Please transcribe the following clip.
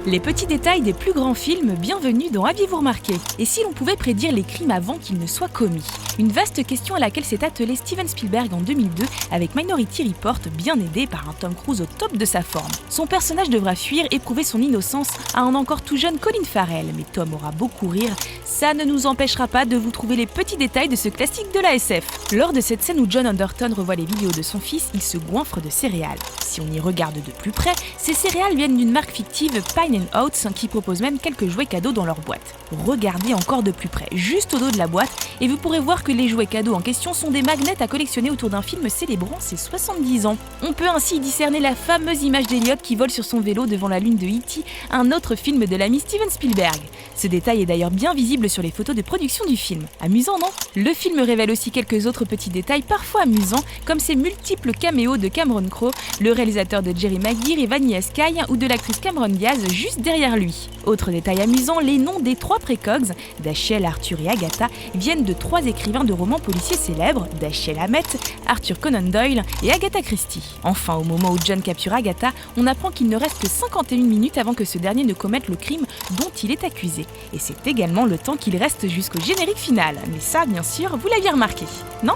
Les petits détails des plus grands films, bienvenue dans Aviez-vous remarqué? Et si l'on pouvait prédire les crimes avant qu'ils ne soient commis? Une vaste question à laquelle s'est attelé Steven Spielberg en 2002 avec Minority Report, bien aidé par un Tom Cruise au top de sa forme. Son personnage devra fuir et prouver son innocence à un encore tout jeune Colin Farrell, mais Tom aura beau courir, ça ne nous empêchera pas de vous trouver les petits détails de ce classique de la SF. Lors de cette scène où John Anderton revoit les vidéos de son fils, il se goinfre de céréales. Si on y regarde de plus près, ces céréales viennent d'une marque fictive Pine & Oats qui propose même quelques jouets cadeaux dans leur boîte. Regardez encore de plus près, juste au dos de la boîte, et vous pourrez voir que les jouets cadeaux en question sont des magnets à collectionner autour d'un film célébrant ses 70 ans. On peut ainsi discerner la fameuse image d'Elliot qui vole sur son vélo devant la lune de E.T., un autre film de l'ami Steven Spielberg. Ce détail est d'ailleurs bien visible sur les photos de production du film. Amusant, non? Le film révèle aussi quelques autres petits détails parfois amusants, comme ces multiples caméos de Cameron Crowe, le réalisateur de Jerry Maguire et Vanilla Sky, ou de l'actrice Cameron Diaz juste derrière lui. Autre détail amusant, les noms des 3 précogs, Dashiell, Arthur et Agatha, viennent de 3 écrivains de romans policiers célèbres, Dashiell Hammett, Arthur Conan Doyle et Agatha Christie. Enfin, au moment où John capture Agatha, on apprend qu'il ne reste que 51 minutes avant que ce dernier ne commette le crime dont il est accusé. Et c'est également le temps qu'il reste jusqu'au générique final. Mais ça, bien sûr, vous l'aviez remarqué, non ?